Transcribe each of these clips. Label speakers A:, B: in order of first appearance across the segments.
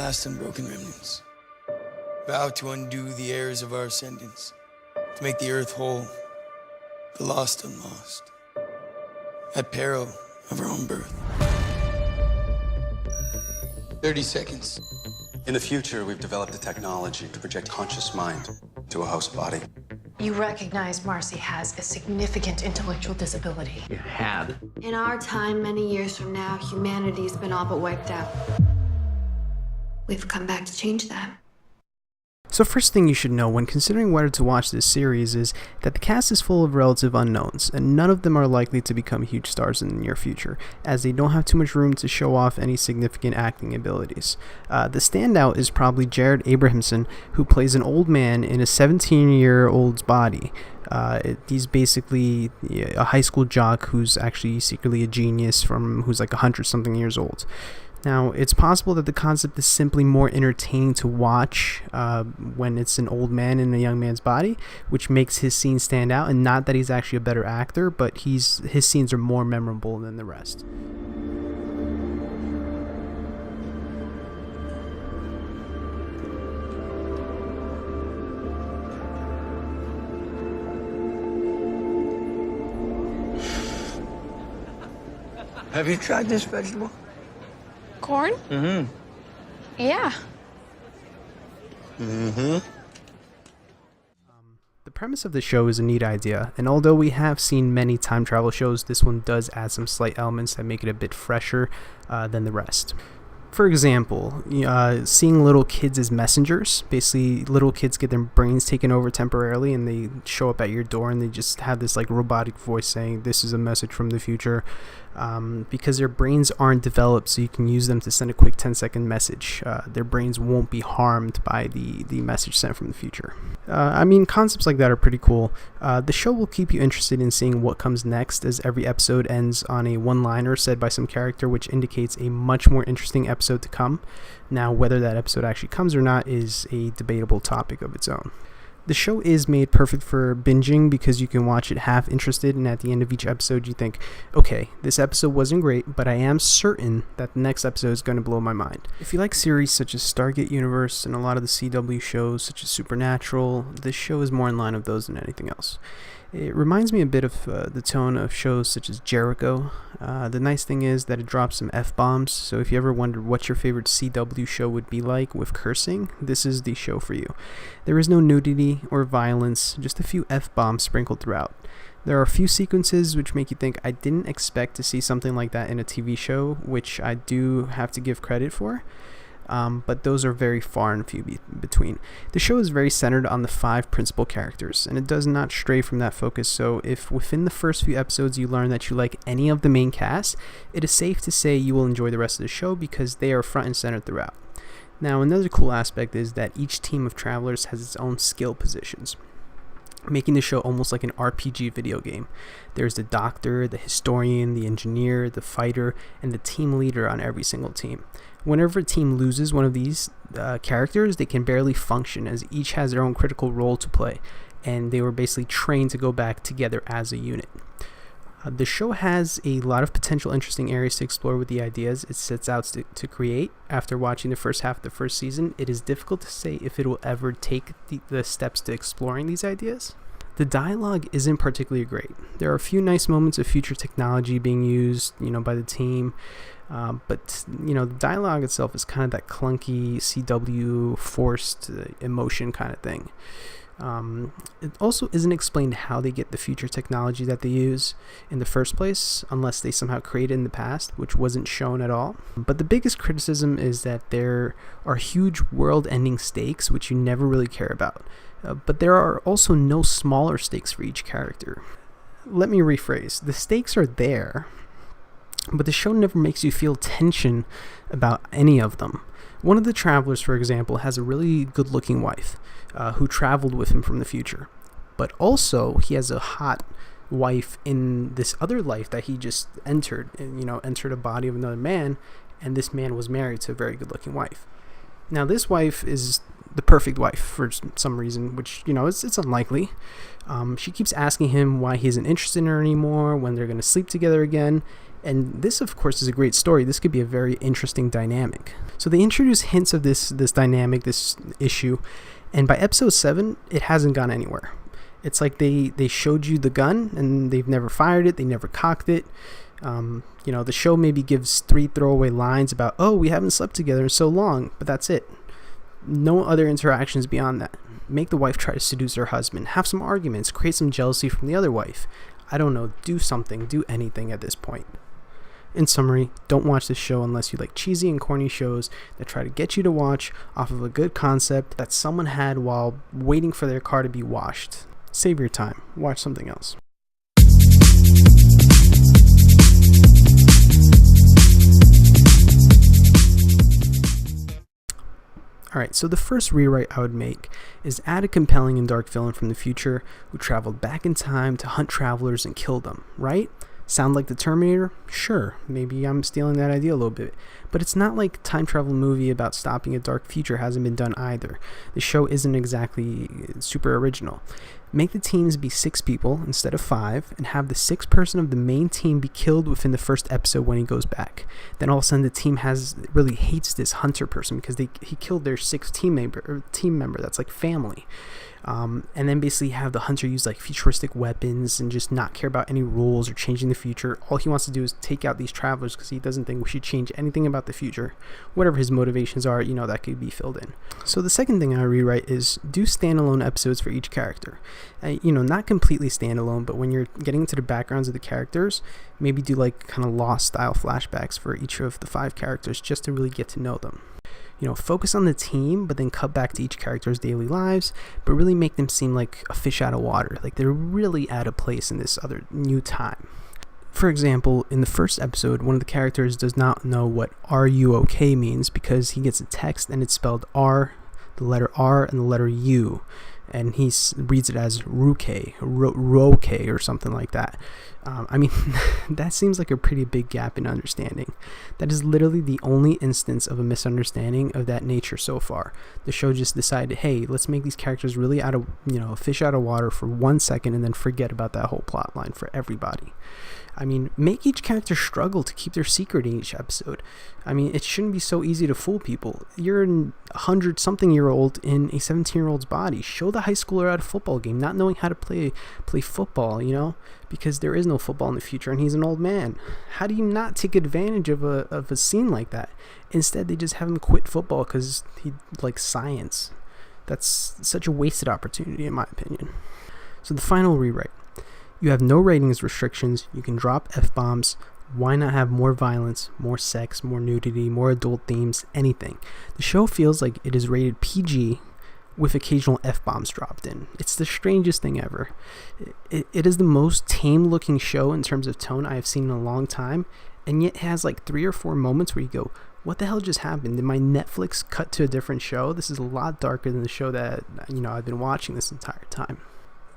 A: last unbroken remnants. Vow to undo the heirs of our ascendants, to make the earth whole, the lost unlost, at peril of our own birth. 30 seconds.
B: In the future, we've developed a technology to project conscious mind to a host body.
C: You recognize Marcy has a significant intellectual disability.
D: It had.
E: In our time, many years from now, humanity's been all but wiped out. We've come back to change that.
F: So first thing you should know when considering whether to watch this series is that the cast is full of relative unknowns, and none of them are likely to become huge stars in the near future, as they don't have too much room to show off any significant acting abilities. The standout is probably Jared Abrahamson, who plays an old man in a 17-year-old's body. He's basically a high school jock who's actually secretly a genius who's like 100-something years old. Now, it's possible that the concept is simply more entertaining to watch when it's an old man in a young man's body, which makes his scenes stand out, and not that he's actually a better actor, but his scenes are more memorable than the rest.
A: Have you tried this vegetable?
C: Corn?
A: Mm-hmm.
C: Yeah.
A: Mm-hmm.
F: The premise of the show is a neat idea, and although we have seen many time travel shows, this one does add some slight elements that make it a bit fresher than the rest. For example, seeing little kids as messengers. Basically, little kids get their brains taken over temporarily, and they show up at your door, and they just have this like robotic voice saying, "This is a message from the future," because their brains aren't developed, so you can use them to send a quick 10-second message. Their brains won't be harmed by the message sent from the future. Concepts like that are pretty cool. The show will keep you interested in seeing what comes next, as every episode ends on a one-liner said by some character, which indicates a much more interesting episode to come. Now, whether that episode actually comes or not is a debatable topic of its own. The show is made perfect for binging because you can watch it half interested, and at the end of each episode you think, okay, this episode wasn't great, but I am certain that the next episode is going to blow my mind. If you like series such as Stargate Universe and a lot of the CW shows such as Supernatural, this show is more in line with those than anything else. It reminds me a bit of the tone of shows such as Jericho. The nice thing is that it drops some F-bombs, so if you ever wondered what your favorite CW show would be like with cursing, this is the show for you. There is no nudity or violence, just a few F-bombs sprinkled throughout. There are a few sequences which make you think, I didn't expect to see something like that in a TV show, which I do have to give credit for. But those are very far and few between. The show is very centered on the 5 principal characters, and it does not stray from that focus, so if within the first few episodes you learn that you like any of the main cast, it is safe to say you will enjoy the rest of the show because they are front and center throughout. Now, another cool aspect is that each team of travelers has its own skill positions, making the show almost like an RPG video game. There's the doctor, the historian, the engineer, the fighter, and the team leader on every single team. Whenever a team loses one of these characters, they can barely function, as each has their own critical role to play, and they were basically trained to go back together as a unit. The show has a lot of potential interesting areas to explore with the ideas it sets out to create. After watching the first half of the first season, it is difficult to say if it will ever take the steps to exploring these ideas. The dialogue isn't particularly great. There are a few nice moments of future technology being used, by the team, but the dialogue itself is kind of that clunky CW forced emotion kind of thing. It also isn't explained how they get the future technology that they use in the first place, unless they somehow create it in the past, which wasn't shown at all. But the biggest criticism is that there are huge world-ending stakes which you never really care about. But there are also no smaller stakes for each character. Let me rephrase. The stakes are there, but the show never makes you feel tension about any of them. One of the travelers, for example, has a really good-looking wife who traveled with him from the future. But also, he has a hot wife in this other life that he just entered, entered a body of another man, and this man was married to a very good-looking wife. Now, this wife is the perfect wife for some reason, which, it's unlikely. She keeps asking him why he isn't interested in her anymore, when they're going to sleep together again, And this, of course, is a great story. This could be a very interesting dynamic. So they introduce hints of this dynamic, this issue, and by episode 7, it hasn't gone anywhere. It's like they showed you the gun, and they've never fired it, they never cocked it. The show maybe gives 3 throwaway lines about, oh, we haven't slept together in so long, but that's it. No other interactions beyond that. Make the wife try to seduce her husband, have some arguments, create some jealousy from the other wife. I don't know, do something, do anything at this point. In summary, don't watch this show unless you like cheesy and corny shows that try to get you to watch off of a good concept that someone had while waiting for their car to be washed. Save your time. Watch something else. Alright, so the first rewrite I would make is add a compelling and dark villain from the future who traveled back in time to hunt travelers and kill them, right? Sound like the Terminator? Sure, maybe I'm stealing that idea a little bit. But it's not like a time travel movie about stopping a dark future hasn't been done either. The show isn't exactly super original. Make the teams be 6 people instead of 5, and have the 6th person of the main team be killed within the first episode when he goes back. Then all of a sudden the team really hates this hunter person because he killed their 6th team member that's like family. And then basically have the hunter use like futuristic weapons and just not care about any rules or changing the future. All he wants to do is take out these travelers because he doesn't think we should change anything about the future. Whatever his motivations are, that could be filled in. So the second thing I rewrite is do standalone episodes for each character. Not completely standalone, but when you're getting into the backgrounds of the characters, maybe do like kind of Lost style flashbacks for each of the 5 characters just to really get to know them. Focus on the team, but then cut back to each character's daily lives, but really make them seem like a fish out of water, like they're really out of place in this other new time. For example, in the first episode, one of the characters does not know what "Are you okay?" means because he gets a text and it's spelled R, the letter R, and the letter U, and he reads it as Roke or something like that. That seems like a pretty big gap in understanding. That is literally the only instance of a misunderstanding of that nature so far. The show just decided, hey, let's make these characters really out of, fish out of water for 1 second and then forget about that whole plot line for everybody. Make each character struggle to keep their secret in each episode. It shouldn't be so easy to fool people. You're a 100-something-year-old in a 17-year-old's body. Show the high schooler at a football game, not knowing how to play football, because there is no football in the future and he's an old man. How do you not take advantage of a scene like that? Instead, they just have him quit football because he likes science. That's such a wasted opportunity, in my opinion. So the final rewrite. You have no ratings restrictions, you can drop F-bombs, why not have more violence, more sex, more nudity, more adult themes, anything. The show feels like it is rated PG with occasional F-bombs dropped in. It's the strangest thing ever. It is the most tame looking show in terms of tone I have seen in a long time, and yet it has like 3 or 4 moments where you go, what the hell just happened? Did my Netflix cut to a different show? This is a lot darker than the show that I've been watching this entire time.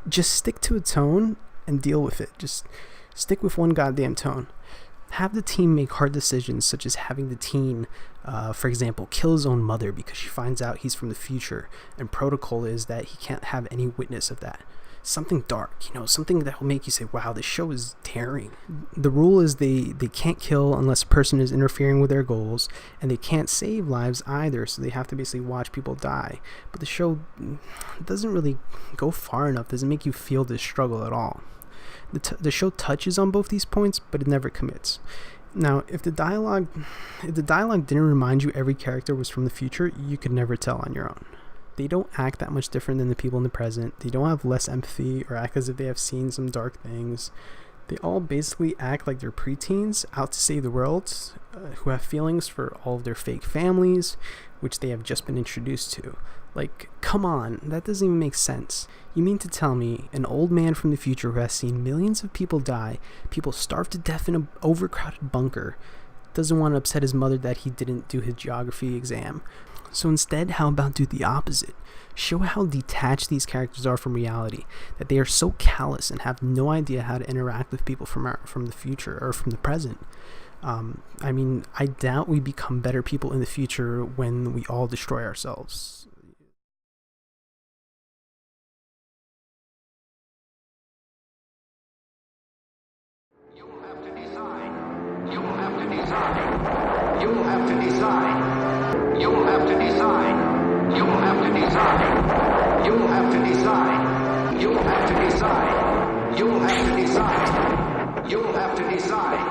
F: Just stick to a tone and deal with it. Just stick with one goddamn tone. Have the team make hard decisions, such as having the teen, for example, kill his own mother because she finds out he's from the future, and protocol is that he can't have any witness of that. Something dark, something that will make you say, wow, this show is daring. The rule is they can't kill unless a person is interfering with their goals, and they can't save lives either, so they have to basically watch people die. But the show doesn't really go far enough, doesn't make you feel this struggle at all. The show touches on both these points, but it never commits. Now, if the dialogue didn't remind you every character was from the future, you could never tell on your own. They don't act that much different than the people in the present. They don't have less empathy or act as if they have seen some dark things. They all basically act like they're preteens out to save the world, who have feelings for all of their fake families, which they have just been introduced to. Like, come on, that doesn't even make sense. You mean to tell me an old man from the future who has seen millions of people die, people starve to death in an overcrowded bunker, doesn't want to upset his mother that he didn't do his geography exam? So instead, how about do the opposite? Show how detached these characters are from reality, that they are so callous and have no idea how to interact with people from the future or from the present. I doubt we become better people in the future when we all destroy ourselves.
D: You have to decide. You'll have to decide. You'll have to decide. You'll have to decide. You'll have to decide. You'll have to decide. You'll have to decide. You'll have to decide. You'll have to decide.